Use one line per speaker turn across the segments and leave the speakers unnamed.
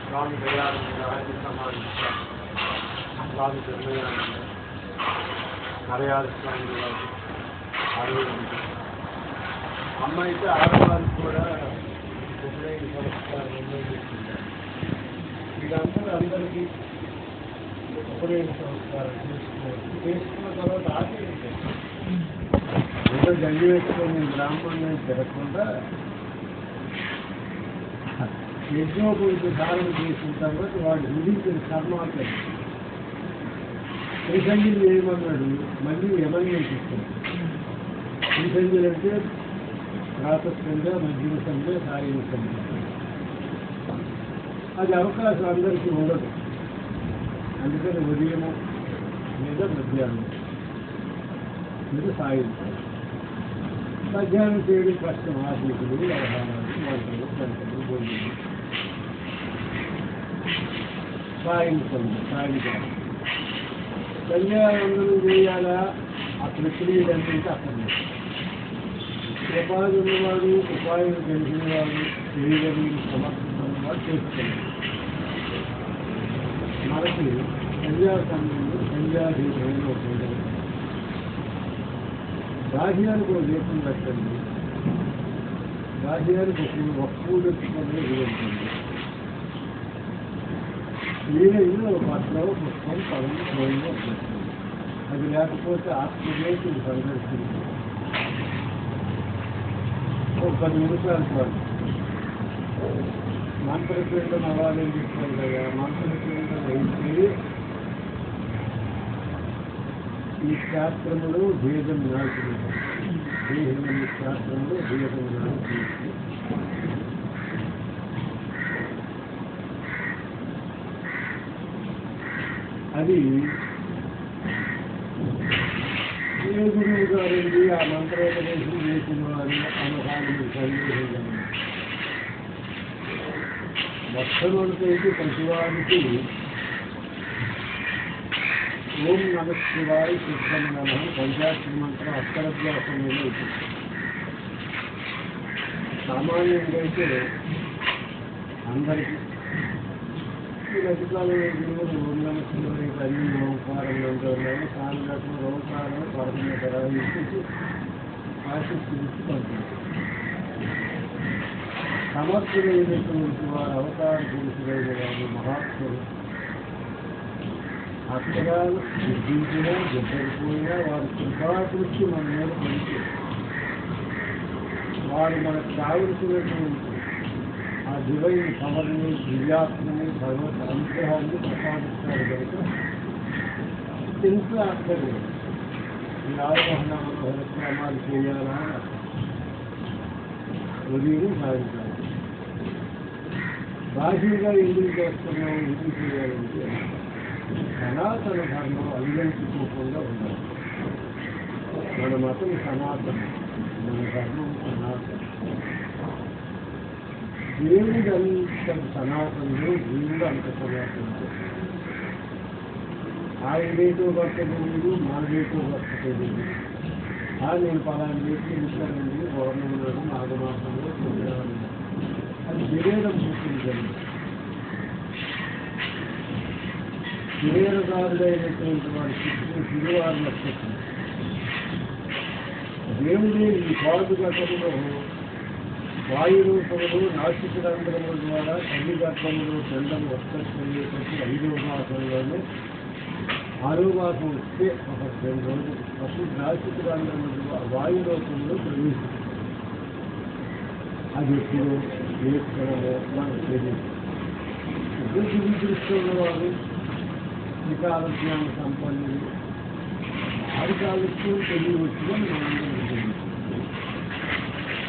స్వామి దయానంద రాజ్య సమాధిష్ట స్వామి ధర్మయానంద నరయాల స్వామి గారు ఆరోగ్యం అమ్మ అయితే ఆడవారికి కూడా ఉపనయన సంస్కారం నిర్వహిస్తుంటారు. వీళ్ళందరూ అందరికీ ఉపనయన సంస్కారం చేసుకున్న తర్వాత ఆచరించారు. ఏదో గండి వేసుకొని బ్రాహ్మణ్యం తిరగకుండా యజ్ఞోపూర్తి ధారణ చేసిన తర్వాత వాడు విధించిన కర్మాలు త్రిసంధ్యలు చేయమన్నాడు. మళ్ళీ యమన్యం చేస్తాడు. త్రిసంధ్యలు అంటే ప్రాతస్కంగా, మధ్యమ సంధ్య, సాయం సంధ్య. అది అవకాశం అందరికీ ఉండదు. అందుకని ఉదయము లేదా మధ్యాహ్నం లేదా సాయంత్రం. మధ్యాహ్నం చేయడం కష్టం. ఆశీకులు, వ్యవహారాలు, వంటలు, గంటలు, భోజనం. సాయంత్రం సంధ్యావందనం చేయాలా? ఆ ప్రక్రియలన్నీ అక్కడ ఉపాధి ఉన్నవాడు, ఉపాయం తెలిసినవాడు, తెలియని సమర్థిస్తున్నవాడు చేస్తున్నాడు. మనకి సంధ్యా సమయంలో సంధ్యాదీపంలో ఉండదు. రాజ్యానికి ఒక దీపం పెట్టండి. రాజ్యానికి ఒక పూలు ఎత్తుకొని ఉంటుంది. వీళ్ళలో పట్ల పుష్పం పదం స్వయంగా వస్తుంది. అది లేకపోతే ఆత్మదేశి సందర్శించి ఒక 10 నిమిషాలు చాలు. మంత్రపిండం అవ్వాలని చెప్తారు కదా. మంత్రపిండం అయితే ఈ శాస్త్రములు భేదం నాటి దేహం శాస్త్రంలో భేదం నాటి అది ఏ గురువు గారండి ఆ మంత్రోపదేశం చేసిన వారు అనుభవాన్ని సందేహం. మొట్టమొదటి ప్రతివారికి ఓం నమ శివాయ శుద్ధం నమ పంచాక్షరి మంత్రం అక్షరాభ్యాసంలో ఉంటుంది. సామాన్యంగా అయితే అందరికీ ఈ మధ్యకాలంలో గురువులు ఓం నమ శివాయ అన్ని ఓంకారంలో ఉంటున్నాయి. సాయంత్రం ఓంకారం 11:20 ఆశిస్తుంది. సమర్థులైనటువంటి వారు అవతార పురుషులైన వారు మహాత్ములు అక్షరాలు సిద్ధించినా జబ్బడిపోయినా వారి కృపాకృష్టి మన మీద పనిచేస్తారు. వారు మనకు కావలసినటువంటి ఆ దివైన పవర్ని, దివ్యాత్మని, భగవత్ అనుగ్రహాన్ని ప్రసాదిస్తారు కనుక ఎంత అక్కర్లేదు. ఈ ఆరోహణ కార్యక్రమాలు చేయాలా ఉదయం సాధించాలి. బాహ్యంగా ఎందుకు చేస్తున్నాం, ఎందుకు చేయాలంటే సనాతన ధర్మం అవిగంచుకోకుండా ఉండాలి. మన మతం సనాతనం, మన ధర్మం సనాతనం. దేవుడు అంత సనాతనలు, దేవుడు అంత సనాతనలు. ఆయన డేటు భర్త తెలియదు, మా డేటు భర్త తెలియదు. నేను పలానా డేట్ ఇస్తానండి, పౌర్ణమిలో మాఘమాసంలో చూడాలి. అది శరీరం చూపించండి. శరీరదారుడైనటువంటి వాడి చుట్టూ శిరువారు నక్షత్రం. దేవుడే ఈ పాదుఘట్టంలో వాయురూపములు నాసికరంధ్రముల ద్వారా తల్లి గర్భములు చండము ఉత్పత్తి 5వ మాసంలోనే 6వ మాసం వస్తే ఒక 2 రోజులు అప్పుడు నాసికరంధ్రములు వాయురూపంలో ప్రవేశిస్తుంది. అది ఎప్పుడు ఏ క్షణమో మనకు తెలియదు. ఇప్పుడు దృష్టిలో వారు వికాల జ్ఞాన సంపన్నులు ఆదికాలకు తెలియవచ్చుగా మనందరం తెలియదు.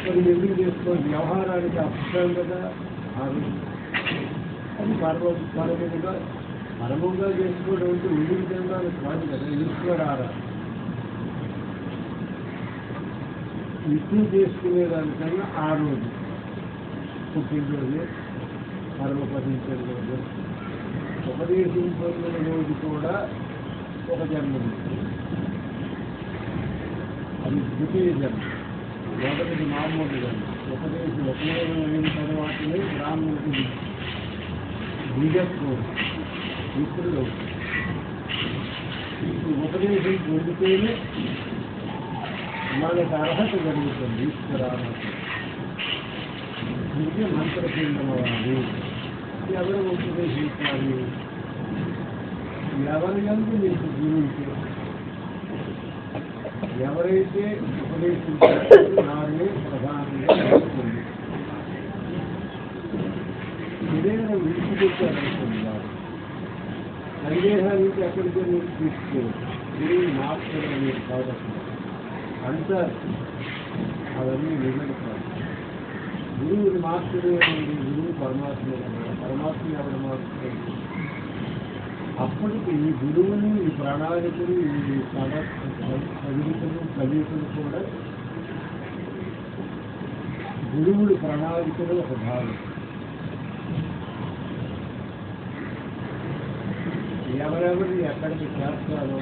మరి ఎందుకు చేసుకోవాలి? వ్యవహారానికి అర్థం కదా. అది పరముగా పరమంగా చేసుకోవడం అంటే ఉడికి తినడానికి కాదు కదా. ఈశ్వర ఆరాధన ఎక్కువ చేసుకునేదానికన్నా ఆ రోజు పుట్టినరోజు, పరమపదించిన రోజు, ఉపదేశం పొందిన రోజు కూడా ఒక జన్మదినం. అది ద్వితీయ జన్మ. మొదటిది మామూలు జన్మ. ఉపదేశం అయిన తర్వాతనే బ్రాహ్మణ నిజత్వం ఇప్పుడు ఉపదేశం పొందితేనే మనకు అర్హత కలుగుతుంది ఈశ్వరారాధన. అందుకే మంత్రపిండం అవ్వాలి. ఎవరు ఉపదేశించాలి? ఎవరి యందు మీకు గురువుంటే ఎవరైతే ఉపదేశించారో వారే ప్రధానంగా జరుగుతుంది. ఏదైనా విడిచిపెట్టారనుకోండి వారు సందేహానికి ఎక్కడికో మీరు తీసుకోవచ్చు. గురువు మార్చడం అనేది కాబట్టి అంటారు, అవన్నీ నిజంగా కాదు. గురువుని మార్చడం అనేది గురువు పరమాత్మ పరమాత్మ ఎవరు మార్చుతుంది? అప్పటికి ఈ గురువుని ఈ ప్రణాళికలు ఈ కవితలు కవితలు కూడా గురువుడి ప్రణాళికలు ఒక భాగం. ఎవరెవరిని ఎక్కడికి చేస్తారో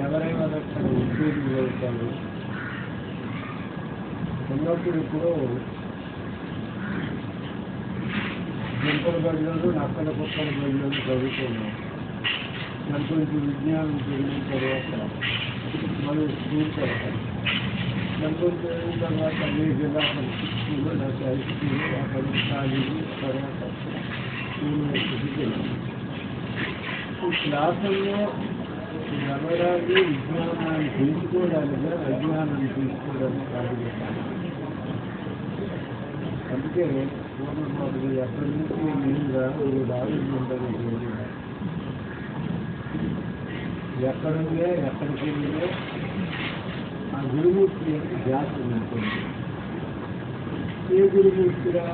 ఎవరెవరు అక్కడ ఉద్యోగం వెళ్తారో ఉన్నప్పుడు ఇప్పుడు జంపల బడిలో నక్కల కుక్కల బడిలో చదువుకున్నాం. మరి కొంచెం విజ్ఞానం పెరిగిన తర్వాత మనం స్కూల్ పెడతాం. మరి కొంచెం అయిన తర్వాత ఏ జిల్లా పరిస్థితి స్కూల్లో నాకు హై స్కూల్ అక్కడ కాలేజీ తర్వాత యూనివర్సిటీకి వెళ్ళాం. ఈ క్లాసుల్లో ఎవరాన్ని విజ్ఞానాన్ని తెలుసుకోవడానికి అజ్ఞానాన్ని తెలుసుకోవడానికి కాదు. అందుకే పూర్ణమాటలు ఎక్కడి నుంచి నేనుగా ఒక ఆలోచన ఉంటుంది. ఎక్కడుందే ఎక్కడికి వెళ్ళిందో ఆ గురుమూర్తి యొక్క జాతి ఉంటుంది. ఏ గురుమూర్తిగా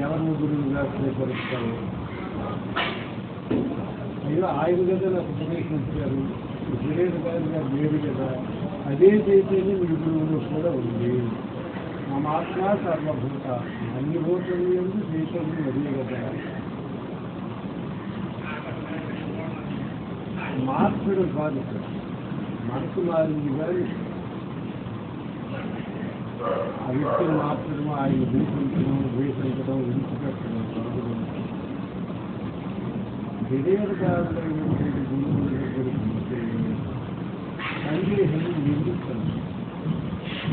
ఎవరిని గురువుగా స్వీకరిస్తారు? అయ్యో ఆయన కదా నాకు ఉపదేశించారు, సురేష్ గారిగా వేరు కదా, అదే చైతన్యం మీ గురువులో కూడా ఉంది. మమాత్మ సర్వభూత, అన్ని భూతలు ఎందు చైతన్యం అదే కదా. మార్చడం కాదు, మనసు మారింది కానీ ఆ వ్యక్తిని మార్చడం, ఆయన దూషించడం, ద్వేషించడం, విడిచిపెట్టడం కాదు. శరీరకారులైనటువంటి గురువుల దగ్గరికి సందేహం నిందిస్తుంది.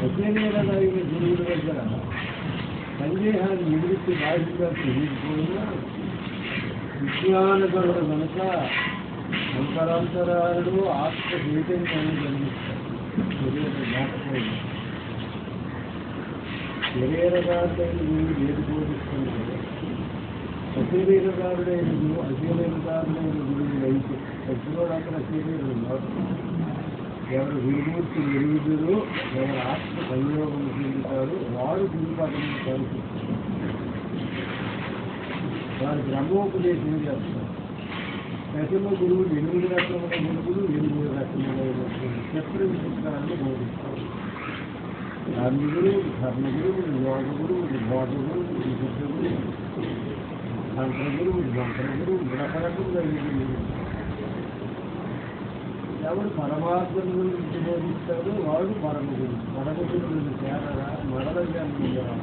అశరీరమైన గురువుల దగ్గర సందేహాన్ని నివృత్తి రాజుగా తెలియకపోయినా విజ్ఞానగరుడు కనుక అంతరాంతరాలు ఆత్మ చైతన్యాన్ని జన్మిస్తారు. శరీర జ్ఞాపకం శరీరకారుడైన గురువు ఏది బోధిస్తున్నారు? అశరీరకారుడైన గురువు అశరీరకారుడైన గురువులు అయితే ప్రతిరోజు అక్కడ అశరీరం ఉన్నారు. ఎవరు గురుమూర్తి ఎరుగుదరో ఎవరు ఆత్మ సంయోగం చెందుతారో వారు గురుపాఠం కనిపిస్తారు. వారు బ్రహ్మోపదేశం చేస్తారు. దశమ గురువులు 8 రకముల గురువులు 8 రకములైనటువంటి చక్ర విచిత్రాన్ని బోధిస్తారు. ధర్మ గురువులు, ధర్మ గురువులు, యోగ గురువులు, బోధ గురువులు, విశుద్ధ గురువులు, మంత్ర గురువులు, మంత్ర గురువులు, రకరకాలుగా ఎవరు పరమాత్మ గురించి బోధిస్తారో వాడు పరమ గురువు. పరమ గురువులను చేరరా మరలజన్మరా.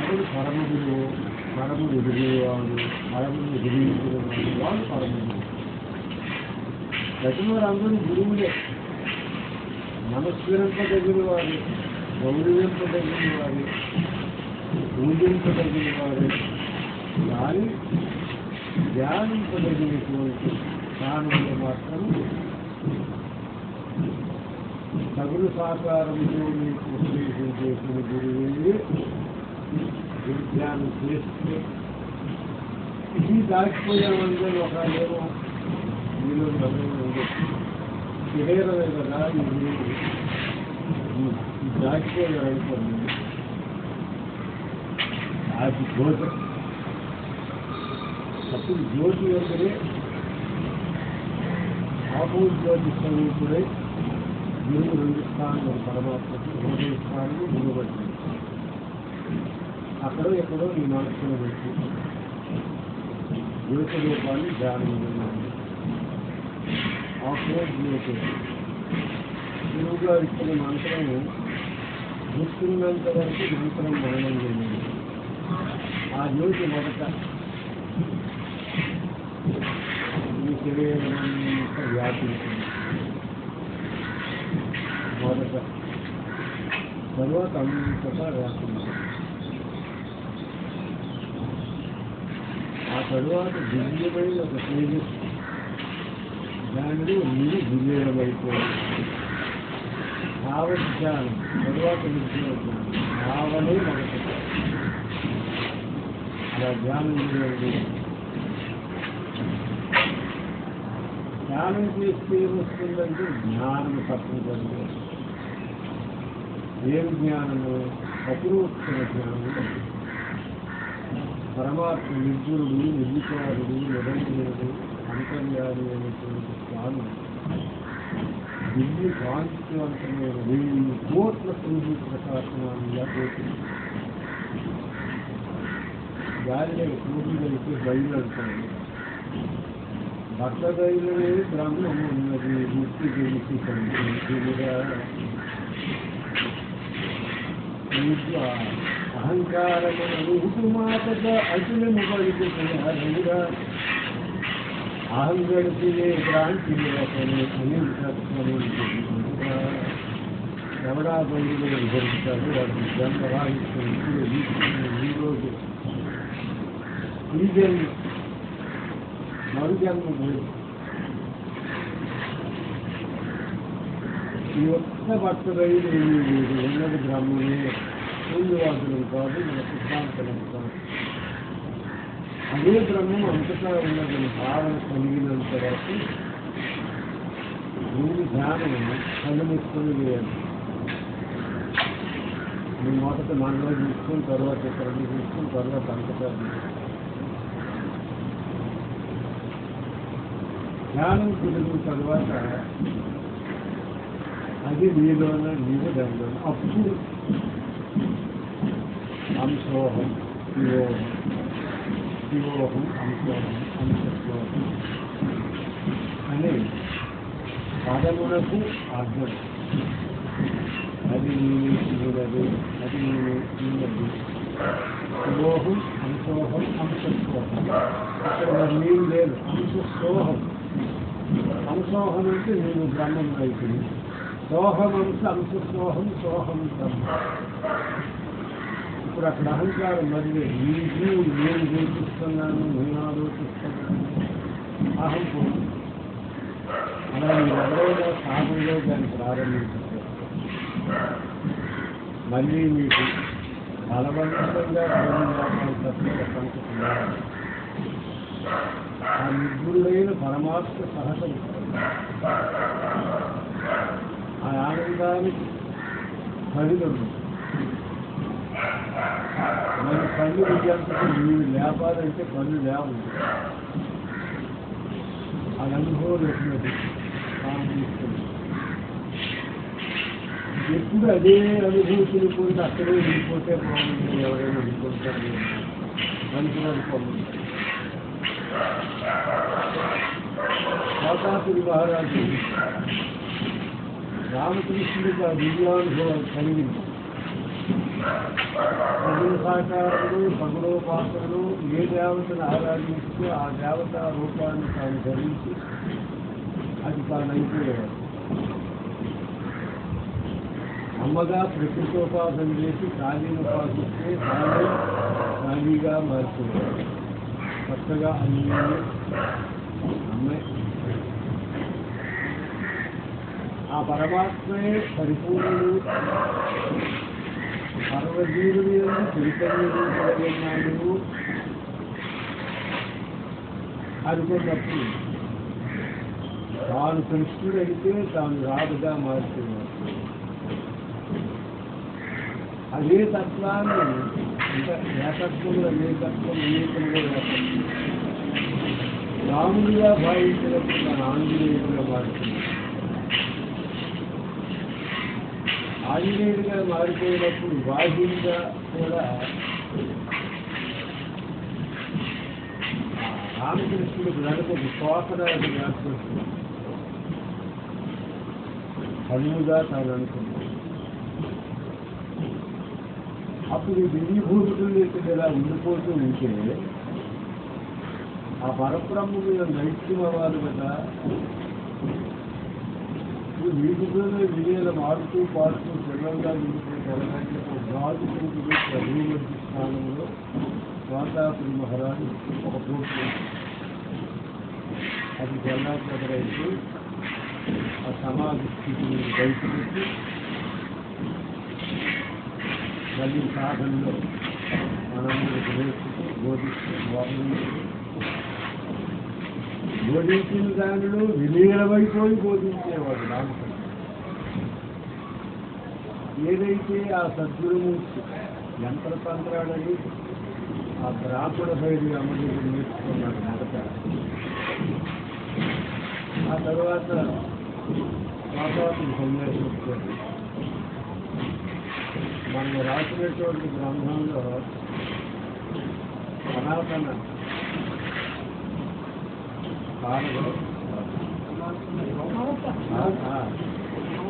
ఎవరు పరమ గురువు, పరముడు ఎదిగేవాడు, పరముడు ఎదిగించేవాడు వాడు పరమ గురువు. ప్రతి వారందరూ గురువులే. నమస్కరింపదగిన వారు, గౌరవింపదగిన వారు, పూజింపదగిన వారు, కానీ ధ్యానింపదగినటువంటి స్థానంలో మాత్రం సగురు సాకారంలో మీకు ఉపదేశం చేసిన గురువుని విజ్ఞానం చేస్తే ఇది దాచిపోయామంటే ఒక ఏమో మీలో శరీరమే కదా ఇది దాచిపోయారనుకోండి. అది జ్యోతి, అప్పుడు జ్యోతి వెంటనే ఆపూర్ జ్యోతి స్వరూపుడై గురువు 2 స్థానంలో పరమాత్మకి హృదయ స్థానం గురుబట్టి అక్కడ ఎక్కడో ఈ మనస్సును పెట్టి జ్యోతి రూపాన్ని ధ్యానం చేయాలి. ఆపూర్ జ్యోతి గురువుగా ఇచ్చిన మంత్రము గుర్తున్నంత వరకు మంత్రం మరణం చేయాలి. ఆ జ్యోతి మొదట ఈ శరీరమంతా వ్యాపించింది మొదట, తర్వాత అంతటా వ్యాపించింది. ఆ తరువాత దివ్యమైన ఒక తేజస్సు దానిలో నీరు దివ్యమైపోయింది. భావజ్ఞానం తరువాత విజ్ఞానం, భావనే మొదట అలా ధ్యానం చేయండి. ధ్యానం చేస్తే ఏమొస్తుందంటే జ్ఞానం తప్పనిసరిగా. ఏం జ్ఞానము? అపురూక్షణ జ్ఞానం. పరమాత్మ నిర్గుణుడు, నిర్వికారుడు, నిరంజనుడు, అంతర్యామి అనేటువంటి స్వామి దివ్య కాంతివంతమైన 1000 కోట్ల సూర్య ప్రకాశనాన్ని పోతుంది. గాలిలో సూర్యుడికి బయలు అంటారు. భక్త బయలునే బ్రహ్మం ఉన్నది, ముక్తి తెలిసి కంటే అహంకారము మాటగా అటులను పడుతున్నారుగా. అహం గడిపినే క్రాంతి ఎవడా బయలు జరుగుతారు వాటిని జన్మ వాయిస్తుంది. ఈరోజు ఈ జన్మ మరు జన్మ లేదు. ఈ ఒక్క భక్త బయలు ఏమీ లేదు. ఉన్నది బ్రహ్మమే. శూన్యవాదులు కాదు, మన సిద్ధాంతం కాదు. అదే బ్రహ్మం అంతటా ఉన్నదని భావన కలిగినంత వరకు ముందు ధ్యానము కళ్ళుముసుకొని వేయాలి. నువ్వు మొదట మనలో చూసుకుని, తర్వాత ఇతరులు చూసుకుని, తర్వాత అంతటా ధ్యానం కుదిరిన తర్వాత అది నీలోన నీవు దానిలో. అప్పుడు అంశోహం, శివోహం, శివోహం, అంశోహం, అంశోహం అనే పదములకు అర్థం. అది నేను శివుడది, అది నేను శివుడది. శివోహం, అంశోహం, అంశోహం. అక్కడ నీవు లేదు. అంశోహం. అంశోహం అంటే నేను బ్రహ్మం అయిపోయింది. సోహం అంటే అంశోహం, సోహం బ్రహ్మ. ఇప్పుడు అక్కడ అహంకారం మరి నీకు నేను చూపిస్తున్నాను, నేను ఆలోచిస్తున్నాను, అహం పోదు. అలా మీరు ఎవరైనా సాధనలో దాన్ని ప్రారంభించారు. మళ్ళీ మీకు బలవంతంగా సంకల్పించాలి. ఆ నిర్గుణుడైన పరమాత్మ సహజం. ఆ ఆనందానికి పరిణుడు మన కళ్ళు విద్యార్థులు నీవు లేపాలంటే కళ్ళు లేవు. అది అనుభవం వచ్చినది సాధిస్తుంది. ఎప్పుడు అదే అనుభూతిని పొంది అక్కడే వెళ్ళిపోతే బాగుంటుంది. ఎవరైనా అనుకుంటారు మనుషులు అనుకోండి. శతాపురి మహారాజు రామకృష్ణుడికి ఆ దివ్యానుభవం కలిగింది. సాకారుడు, సగుణోపాసకుడు ఏ దేవతను ఆరాధిస్తూ ఆ దేవత రూపాన్ని తాను ధరించి అది తాను అయిపోయేవాడు. అమ్మగా ప్రకృతోపాసన చేసి కాళీని ఉపాసిస్తే తానే కాళీగా మారిపోయాడు. కొత్తగా అన్నీ అమ్మాయి ఆ పరమాత్మే పరిపూర్ణుడు. సర్వజీవుని చైతన్యుడు అనుకున్నప్పుడు తాను కృష్ణుడైతే తాను రాదుగా మారుతున్నాడు. అదే తత్వాన్ని ఇంకా ఏకత్వంలో అనేకత్వం, అనేకంగా ఏకత్వం రాముడిగా భావించినప్పుడు తన ఆంజనేయుడిగా మారుతున్నాడు. ఆంజనేయుడిగా మారిపోయినప్పుడు బాహ్యంగా కూడా రామకృష్ణుడికి వెనక ఒక శోకరాజు ఏర్పడుతుంది. కన్నుగా తాను అనుకున్నాడు. అప్పుడు ఈ దివ్యభూతులు ఇలా ఉండిపోతూ ఉంటే ఆ పరబ్రహ్మ మీద నైత్యం అవ్వాలి కదా. వీటితోనే విలీన ఆడుతూ పాడుతూ పిల్లలుగా నిలిపే తెలంగాణ గాజు కూతురు అభివృద్ధి స్థానంలో వాతాపురి మహారాజు ఒక పూర్తి అది జల్లాపదరైతే ఆ సమాధి స్థితిని బయటపెట్టి మళ్ళీ సాధనలో మనందరికి నేర్చుతూ బోధించిన దానిలో విలీనమైపోయి బోధించేవాడు రామకృష్ణ. ఏదైతే ఆ సద్గురుమూర్తి యంత్రతంత్రాలని ఆ బ్రాహ్మణ భైరి అమలు నేర్చుకున్నాడు మొదట. ఆ తర్వాత వాతావరణ సన్యాసం వచ్చాడు. మనం రాసినటువంటి గ్రంథంలో సనాతన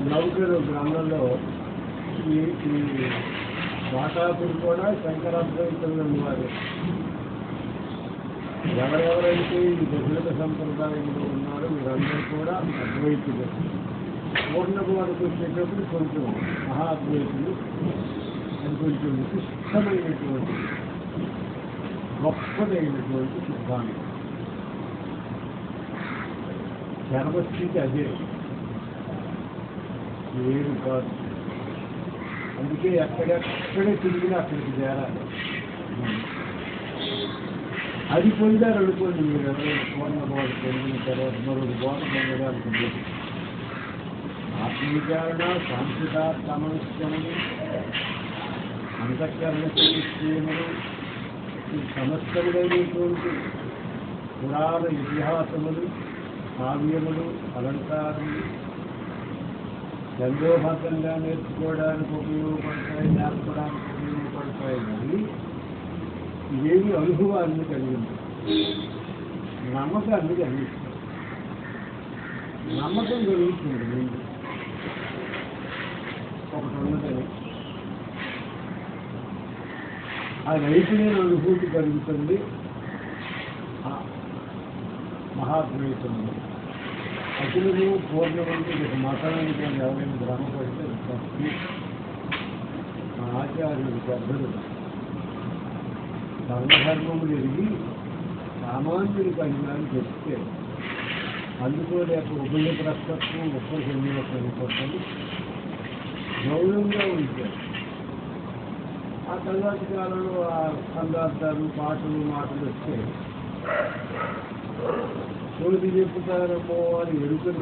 నౌకరు గ్రామంలో ఈ వాతాపురు కూడా శంకరాద్వైతంలో వారు ఎవరెవరైతే ఈ దశరథ సంప్రదాయంలో ఉన్నారో వీరందరూ కూడా అద్వైతులు. పూర్ణభవానికి వచ్చేటప్పుడు కొంచెం మహాద్వైతులు. అది కొంచెం విశిష్టమైనటువంటి గొప్పదైనటువంటి సిద్ధాంతం. చర్మస్థితి అదే, ఏది కాదు. అందుకే ఎక్కడెక్కడే తిరిగినా అక్కడికి చేరాలి. అది పొందారు అనుకోండి, మీరు ఎవరైనా పూర్ణ బోధ పొందిన తర్వాత మరొక బోధ పొందడానికి లేదు. ఆత్మవిచారణ, సాంస్కృతాత్మనశ్చములు, అంతఃకరణ సమస్యములు, ఈ సమస్తములైనటువంటి పురాణ ఇతిహాసములు, కావ్యములు, అలంకారములు చందోభద్రంగా నేర్చుకోవడానికి ఉపయోగపడతాయి, నేర్పడానికి ఉపయోగపడతాయి. కానీ ఇవేమి అనుభవాన్ని కలిగింది, నమ్మకాన్ని కలిగిస్తుంది. నమ్మకం కలుగుతుంది ముందు ఒకటి ఉన్నదని, ఆ నైపుణ్య అనుభూతి కలుగుతుంది. మహాద్వైతంలో అసలు పూర్ణమంటే ఒక మతానికి ఎవరైనా భ్రమపడితే భక్తి మా ఆచార్యులు పెద్దలు సర్వధర్మములు ఎరిగి సామాన్యుడికి అభిమాని చెప్తే అందుకోలేక ఉభయ ప్రస్తత్వం ఒక్క సన్నివేశాలు గౌరవంగా ఉంటారు. ఆ తర్వాత కాలంలో ఆ సందర్భాలు, పాటలు, మాటలు వస్తే చోటు చెప్పుతారమ్మో అని ఎరుకని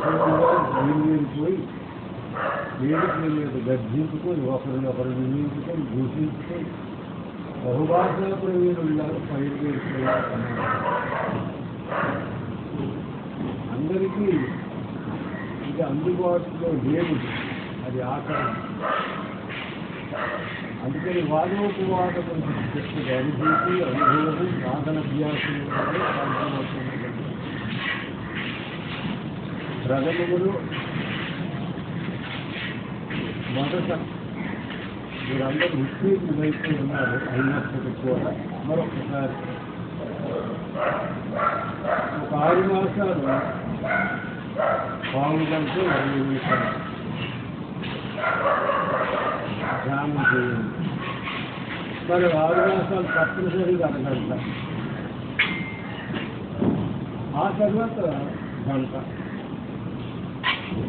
వేరువేరిపోయి వేదికల మీద గర్జించుకొని ఒకరినొకరు నిర్మించుకొని దూషించుకొని బహుభాషా ప్రవీణులాగా పైరు వేరుపోయారు. అందరికీ ఇది అందుబాటులో లేదు, అది ఆకరణ. అందుకని వాదోపవాదం చెప్పే అనుభూతి, అనుభవం, సాధనాభ్యాసం సాధ్యమవుతుంది. ప్రథమములు మొదట మీరందరూ ఉత్తీర్ణులైతే ఉన్నారు. అయినప్పటికీ కూడా మరొకసారి ఒక 6 మాసాలు పావుగంటూ 20 నిమిషాలు ధ్యానం చేయండి. మరి 6 మాసాలు తప్పనిసరిగా అరగంట, ఆ తర్వాత గంట,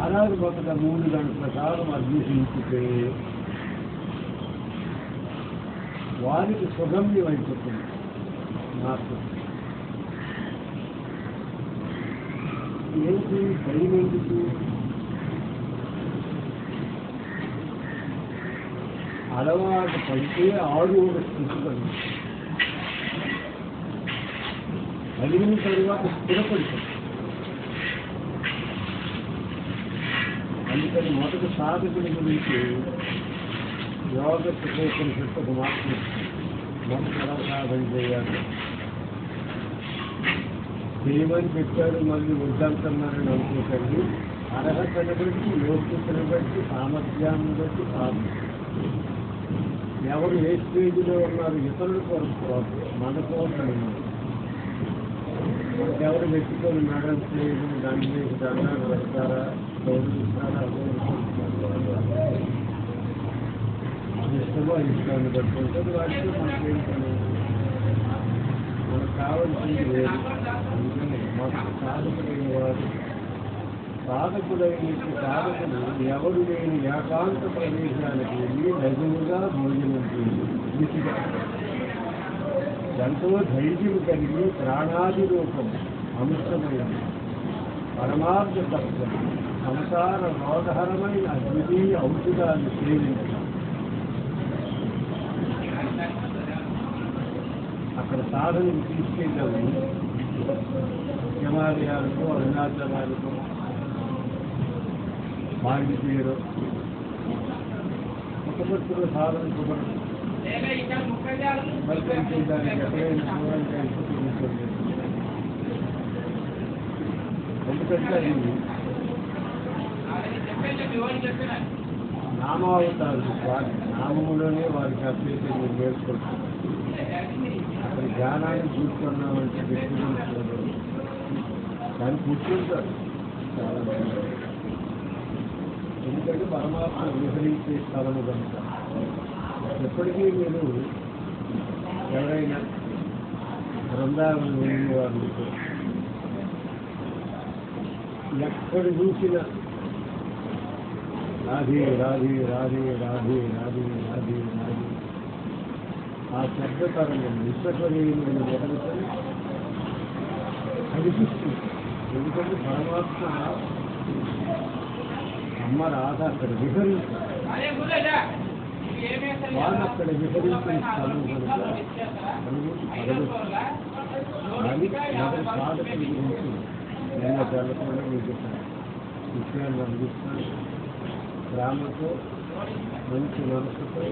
అలాగే మొదట 3 గంటల కాలం అభ్యసించితే వారికి సుగమ్యం అయిపోతుంది. నాకు ఏంటి భయం ఎందుకు? అలవాటు పడితే ఆడు ఒక స్థితి పడి కలిగిన తరువాత స్థిరపడుతుంది. అందుకని మొదటి సాధకుడి గురించి యోగ ఉపనిషత్తు ఒక మాత్రం మొదటి ఎలా సాధన చేయాలి చేయమని చెప్పారు, మళ్ళీ వద్దంటున్నారని అనుకోకండి. అర్హతను బట్టి, యోగ్యతను బట్టి, సామర్థ్యాన్ని బట్టి సాధన. ఎవరు ఏ స్టేజ్లో ఉన్నారు ఇతరుల కొరకు మన కోసం మనకెవరు పెట్టుకొని మేడం స్టేజ్ దాని మీద దండాలు పెడతారా గౌరవిస్తారా ఇష్టమో ఇష్టాన్ని పెట్టుకుంటుంది వాటికి మనకేం పని మనకు కావాల్సింది లేదు అందుకని మనకు సాధకుడైన వాడు సాధకుడు ఎవరు లేని ఏకాంత ప్రదేశానికి వెళ్ళి నిజముగా భోజనం చేయాలి ఎంతో ధైర్యం కలిగి ప్రాణాది రూపం అంశమైన పరమార్థ తత్వం సంసార రోధహరమైన అద్వితీయ ఔషధాన్ని సేవించాలి. అక్కడ సాధనకు తీసుకెళ్ళాము హిమాలయాలకు అరుణాచలాలకు పాండిచేరు పుట్టపత్తుల సాధన శుభ్రం బల్కం చేయడానికి ఎక్కడైనా చూడడానికి చూపించండి. ఎందుకంటే నామావతారు వారి నామములోనే వారికి అభ్యర్థి మీరు నేర్చుకుంటారు. అక్కడ జ్ఞానాన్ని చూసుకున్నామంటే వ్యక్తిగత దాన్ని కూర్చుంటారు. ఎందుకంటే పరమాత్మ విహరించే స్థలము కనుక ఎప్పటికీ మీరు ఎవరైనా బృందావనం వెళ్ళిన వాళ్ళు ఎక్కడ చూసిన రాధే రాధే రాధే రాధే రాధే రాధే రాధే ఆ శబ్దతరంగం విశ్వసనీయమైన మొదలుకొని కనిపిస్తుంది. ఎందుకంటే పరమాత్మ అమ్మ రాధ అక్కడ విహరించారు. వాళ్ళు అక్కడ విహరించిన స్థలం కనుక అనుభూతి పడవచ్చు. కానీ మొదటి సాధకుల గురించి నేను తెల్లకుండా మీకు విషయాన్ని అందిస్తాను. ప్రేమతో మంచి మనసుతో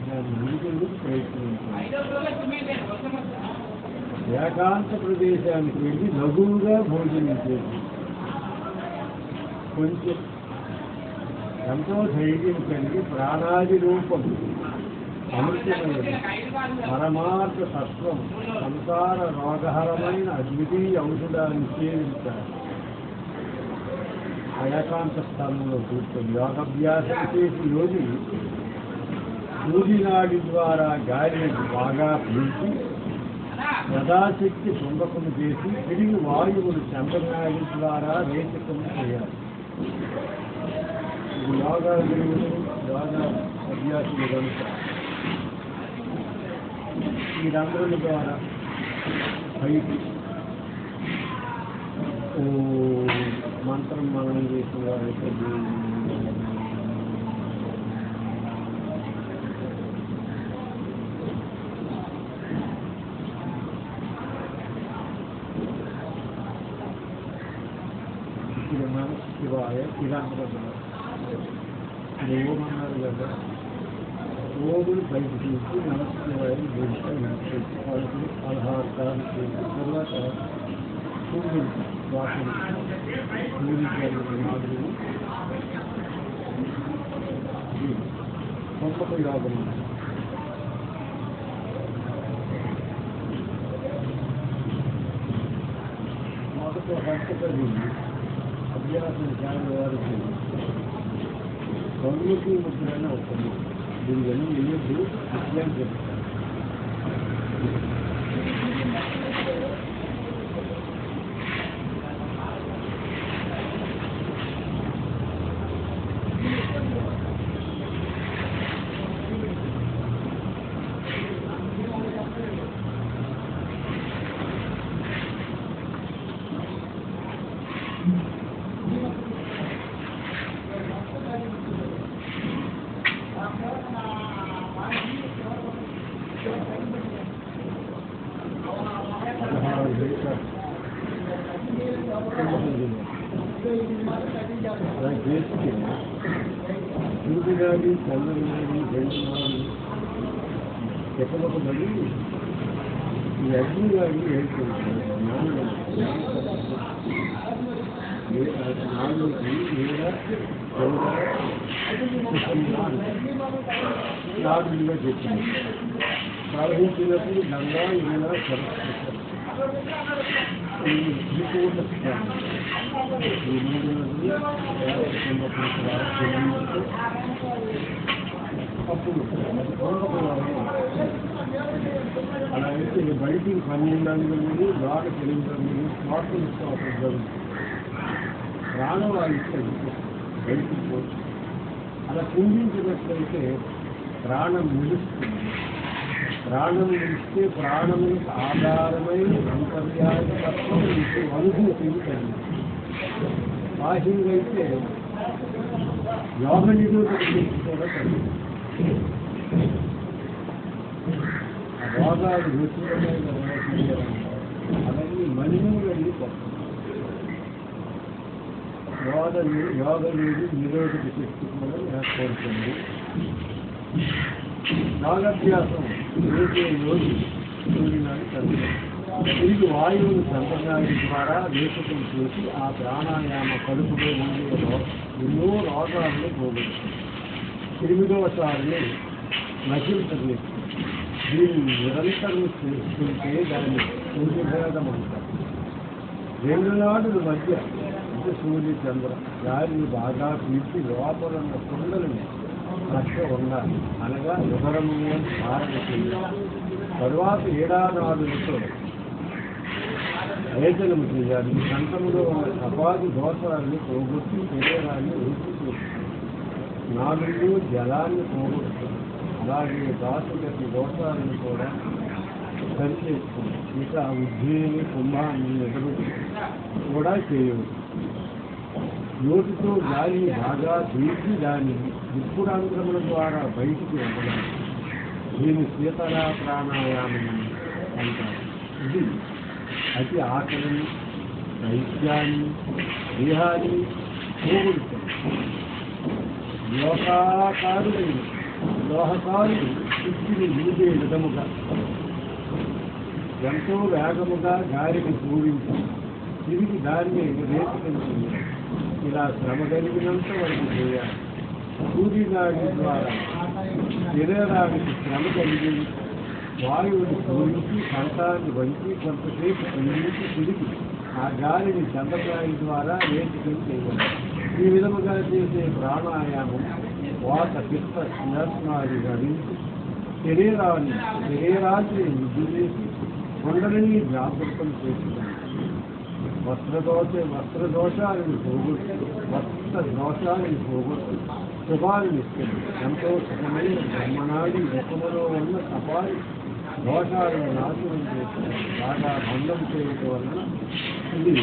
దాన్ని ముందుకు ప్రయత్నించాను. ఏకాంత ప్రదేశానికి వెళ్ళి లఘువుగా భోజనం చేసి కొంచెం ఎంతో ధైర్యం కలిగి ప్రాణాది రూపం అమృతమైన పరమార్థ తత్వం సంసార రోగహరమైన అద్వితీయ ఔషధాన్ని సేవించాలి. ఏకాంత స్థానంలో కూర్చొని యోగాభ్యాసం చేసి యోగి సూర్యనాడి ద్వారా గాలిని బాగా పీల్చి యథాశక్తి కుంభకము చేసి తిరిగి వాయువులు చంద్రనాడి ద్వారా రేచకము చేయాలి. ఇది యోగా గురువులు యోగా అభ్యాసులు కనుక ఈ రంధ్రుల ద్వారా పైకి మంత్రం మననం చేసిన వారికి ఇప్పుడు మన శివాయ ఇలాంటి ఓమన్నారు కదా, ఓములు బయట తీసి నమస్కారాలు వాళ్ళకి 16 సార్లు చేసి తర్వాత సూర్యుడు వాసన సూర్యుడు మాదిరి గొప్ప యోగం. మొదట హస్తపడి అభ్యాసం చేయని వారికి కన్నుకి ముద్రనే అవుతుంది. దీని వెను వేయద్దు విషయం చెప్తాను. సూర్యునాడి చంద్రనాడి వెంటనాడి చెప్పబడి ఈ అగ్నినాడి ఏర్పడుతుంది. నాలుగుకి ఏడ నాలుగుగా చెప్పింది. ప్రవహించినప్పుడు గంగా ఈడ సరస్వతి ఈ త్రికూట ఈ మూడు నదులు అప్పుడు అలా అయితే బయటికి 12 అడుగులు లోపలికి 8 అడుగులు స్మార్ట్ఫోన్ జరుగుతుంది. ప్రాణవాయువు బయటికి పోవచ్చు. అలా కుంభించినట్లయితే ప్రాణం నిలుస్తుంది. ప్రాణం నిలిస్తే ప్రాణములకు ఆధారమై అంతర్యాయ తత్వం అనుభూతి కలిగింది. బాహ్యంగా అయితే యోగ నిరోధక శక్తి కూడా కలిగింది. రోగాలు వ్యతిరేకమైన అవన్నీ మలినం వెళ్ళిపోతాయి. యోగ అనేది నిరోధక శక్తి కూడా ఏర్పడుతుంది. యోగాభ్యాసం చేసే యోగి సూర్యునాడు చంద్రుడు తిరిగి వాయువును సంప్రదాయం ద్వారా వేసుకం చేసి ఆ ప్రాణాయామ కడుపులో ఉండే ఎన్నో రోగాలను పోగొడుతుంది. 8వసారిని నశింపజేస్తుంది. దీన్ని నిరంతరం చేసుకుంటే దాన్ని సూర్యభేదం అంటారు. 2 నాడుల మధ్య అంటే సూర్య చంద్ర గాలిని బాగా పీల్చి లోపల ఉన్న కుండలని రక్ష ఉండాలి. అనగా ఉదరము ధారణ చేయాలి. తరువాత 7 నాడులతో వేతనం చేయాలి. కంఠంలో ఉన్న కపాది దోషాలను పోగొట్టి శరీరాన్ని వృద్ధి చేస్తుంది. నాలుగు జలాన్ని పోగొడుతుంది. అలాగే దాసుగతి దోషాలను కూడా సరిచేస్తుంది. ఇక ఉజ్జయిని కుంభాన్ని ఎదురు కూడా చేయవచ్చు. నోటితో గాలిని బాగా పీల్చి దాన్ని విప్పుడాంధ్రముల ద్వారా బయటికి వెళ్ళాలి. దీన్ని శీతల ప్రాణాయామం అంటారు. ఇది అతి ఆకలిని దైత్యాన్ని దేహాన్ని పోగొడుతుంది. లోహకారులు శక్తిని నిలిపే విధముగా ఎంతో వేగముగా గాలిని పూరించి తిరిగి దాన్ని రేపుతుంది. ఇలా శ్రమ కలిగినంత వరకు చేయాలి. సూర్యనాడి ద్వారా శరీరానికి శ్రమ కలిగి వాయువుని పూరించి కంఠాన్ని వంచి కొంతసేపు పూరించి తిరిగి ఆ గాలిని చంద్రకాయ ద్వారా రేపుకొని చేయాలి. ఈ విధముగా చేసే ప్రాణాయామం వాత పిత్త స్నాది ధరించి శరీరాన్ని వృద్ధి చేసి కొండలని జాగృతం చేస్తుంది. వస్త్రదోషాలను పోగొట్టి శుభాలను ఇస్తుంది. ఎంతో సుఖమైన బ్రహ్మనాడి ముఖములో ఉన్న కపాలి దోషాలను నాశనం చేస్తుంది. బాగా బంధం చేయటం వలన ఇది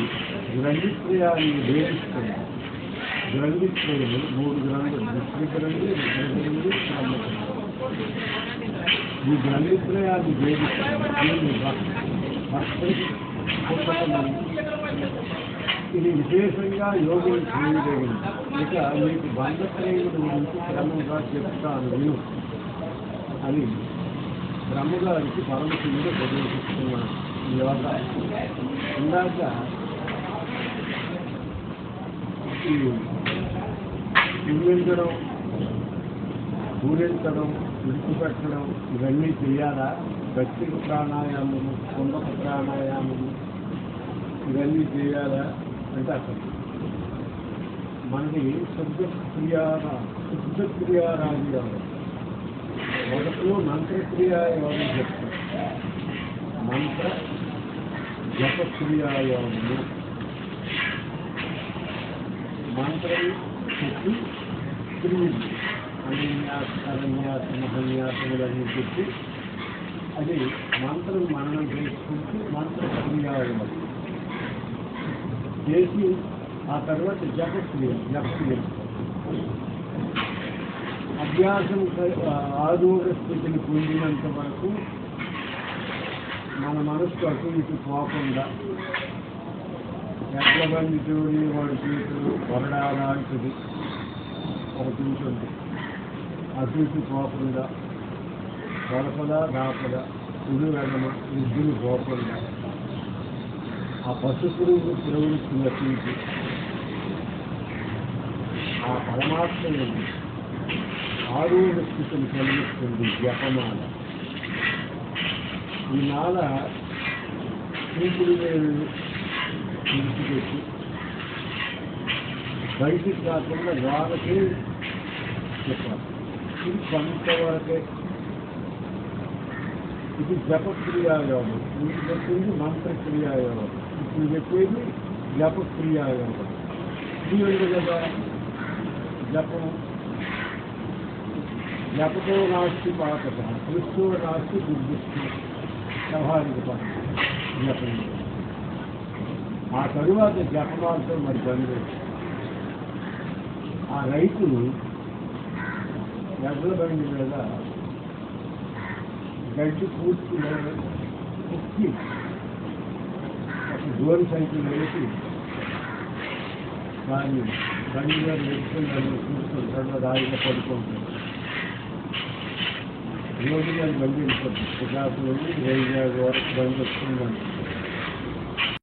గ్రంథిత్రయాన్ని వేధిస్తుంది. గ్రంథిత్రయులు 3 గ్రంథులు విశ్వగ్రంథి, రుద్రగ్రంథి, బ్రహ్మగ్రంథి. ఈ గ్రంథిత్రయాన్ని వేధిస్తుంది. దీన్ని ఇది విశేషంగా యోగులు చేయదగినది. ఇక మీకు బంధప్రేముల గురించి క్రమంగా చెప్తాను విను అని బ్రహ్మగారికి పరమశివుడు ప్రవేశిస్తున్నాడు. ఈ యోగా ఇందాక కుంభించడం, పూరించడం, విడిచిపెట్టడం ఇవన్నీ చేయాలా? గట్టి ప్రాణాయామము, కుంభక ప్రాణాయామము ఇవన్నీ చేయాలా అంటే అసలు మనకి శుద్ధక్రియారాజు యోగం. మొదట్లో మంత్రక్రియా యోగం చెప్తాం. మంత్ర జపక్రియా యోగము. మంత్రం చెప్పి క్రియలు అరణ్యాస మహన్యాసములన్నీ చెప్పి అది మంత్రం మననం చేసుకుంటూ మంత్రక్రియాయోగం చేసి ఆ తర్వాత జపక్రియ అభ్యాసం ఆరోగ్య స్థితిని పొందినంత వరకు మన మనసు అటు ఇటు పోకుండా ఎట్ల బండి చూడి వాడి చేతులు కొరడాలాంటిది ఒకటి ఉంటుంది. అటు ఇటు పోకుండా కొలపద దాపద కుడి వెడమ ఇద్దరు పోకుండా ఆ పసుపుడు ప్రవృత్తి నటించి ఆ పరమాత్మని ఆరూఢ స్థితిని కలిగిస్తుంది జపమాల. ఈ మాల చూపుడు వేలు విడిచిపెట్టి బయటికి కాకుండా వాళ్ళకే చెప్పాలి. ఇది కొంతవరకే. ఇది జపక్రియాయోగం. ఇది చెప్పింది మంత్రక్రియాయోగం. ఇప్పుడు చెప్పేది జపక్రియాయోగం. ఇది కదా జపం. జపతో నాస్తి పాకత, కృష్ణో నాస్తి బుద్ధిస్తు. వ్యవహారిక పాట జపం. ఆ తరువాత జపమాలతో మరి బంధు. ఆ రైతు ఎడ్ల బండి మీద గడ్డి పూర్తి కుక్కి ఒక గోరు సంఖ్య వేసి దాన్ని బండి మీద వేసుకుని దాన్ని చూసుకుంటాడు. రాయిగా పడుకుంటాడు. రోజు దాన్ని బండి వెళ్ళిపోతుంది. 50 నుండి 20 వరకు బండి వస్తుందంటే